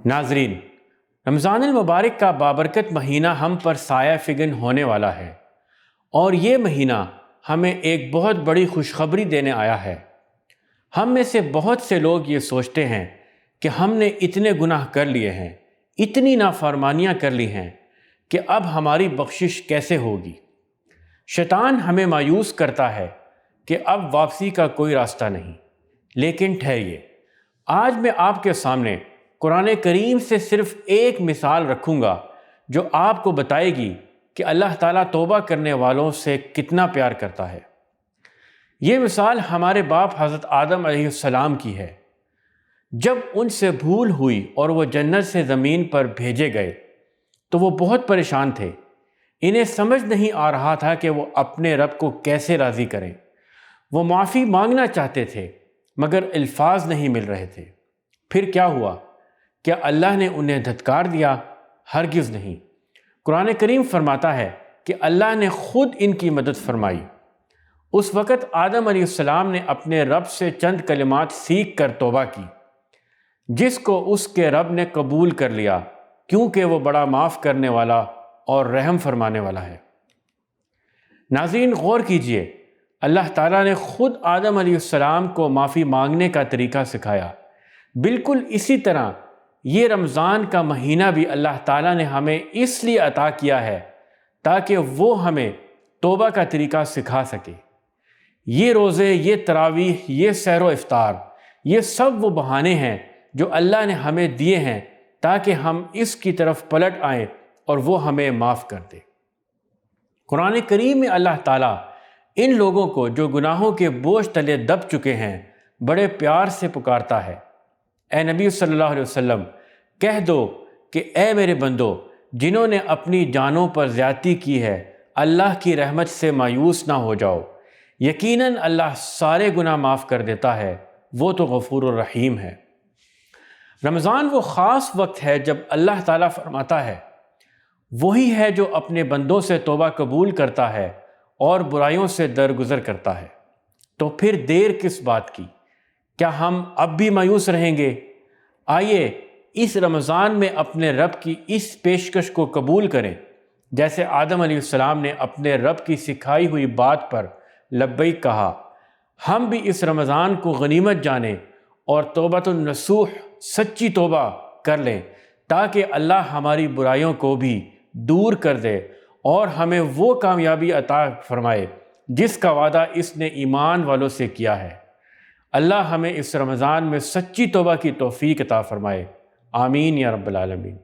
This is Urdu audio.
ناظرین، رمضان المبارک کا بابرکت مہینہ ہم پر سایہ فگن ہونے والا ہے، اور یہ مہینہ ہمیں ایک بہت بڑی خوشخبری دینے آیا ہے۔ ہم میں سے بہت سے لوگ یہ سوچتے ہیں کہ ہم نے اتنے گناہ کر لیے ہیں، اتنی نافرمانیاں کر لی ہیں کہ اب ہماری بخشش کیسے ہوگی۔ شیطان ہمیں مایوس کرتا ہے کہ اب واپسی کا کوئی راستہ نہیں۔ لیکن ٹھہریے، آج میں آپ کے سامنے قرآن کریم سے صرف ایک مثال رکھوں گا جو آپ کو بتائے گی کہ اللہ تعالیٰ توبہ کرنے والوں سے کتنا پیار کرتا ہے۔ یہ مثال ہمارے باپ حضرت آدم علیہ السلام کی ہے۔ جب ان سے بھول ہوئی اور وہ جنت سے زمین پر بھیجے گئے تو وہ بہت پریشان تھے۔ انہیں سمجھ نہیں آ رہا تھا کہ وہ اپنے رب کو کیسے راضی کریں۔ وہ معافی مانگنا چاہتے تھے مگر الفاظ نہیں مل رہے تھے۔ پھر کیا ہوا؟ کیا اللہ نے انہیں دھتکار دیا؟ ہرگز نہیں۔ قرآن کریم فرماتا ہے کہ اللہ نے خود ان کی مدد فرمائی۔ اس وقت آدم علیہ السلام نے اپنے رب سے چند کلمات سیکھ کر توبہ کی، جس کو اس کے رب نے قبول کر لیا، کیونکہ وہ بڑا معاف کرنے والا اور رحم فرمانے والا ہے۔ ناظرین، غور کیجئے، اللہ تعالیٰ نے خود آدم علیہ السلام کو معافی مانگنے کا طریقہ سکھایا۔ بالکل اسی طرح یہ رمضان کا مہینہ بھی اللہ تعالیٰ نے ہمیں اس لیے عطا کیا ہے تاکہ وہ ہمیں توبہ کا طریقہ سکھا سکے۔ یہ روزے، یہ تراویح، یہ سحر و افطار، یہ سب وہ بہانے ہیں جو اللہ نے ہمیں دیے ہیں تاکہ ہم اس کی طرف پلٹ آئیں اور وہ ہمیں معاف کر دے۔ قرآن کریم میں اللہ تعالیٰ ان لوگوں کو جو گناہوں کے بوجھ تلے دب چکے ہیں بڑے پیار سے پکارتا ہے۔ اے نبی صلی اللہ علیہ وسلم، کہہ دو کہ اے میرے بندو، جنہوں نے اپنی جانوں پر زیادتی کی ہے، اللہ کی رحمت سے مایوس نہ ہو جاؤ۔ یقیناً اللہ سارے گناہ معاف کر دیتا ہے، وہ تو غفور الرحیم ہے۔ رمضان وہ خاص وقت ہے جب اللہ تعالیٰ فرماتا ہے، وہی ہے جو اپنے بندوں سے توبہ قبول کرتا ہے اور برائیوں سے درگزر کرتا ہے۔ تو پھر دیر کس بات کی؟ کیا ہم اب بھی مایوس رہیں گے؟ آئیے اس رمضان میں اپنے رب کی اس پیشکش کو قبول کریں، جیسے آدم علیہ السلام نے اپنے رب کی سکھائی ہوئی بات پر لبیک کہا۔ ہم بھی اس رمضان کو غنیمت جانیں اور توبۃ النصوح، سچی توبہ کر لیں تاکہ اللہ ہماری برائیوں کو بھی دور کر دے اور ہمیں وہ کامیابی عطا فرمائے جس کا وعدہ اس نے ایمان والوں سے کیا ہے۔ اللہ ہمیں اس رمضان میں سچی توبہ کی توفیق عطا فرمائے۔ آمین یا رب العالمین۔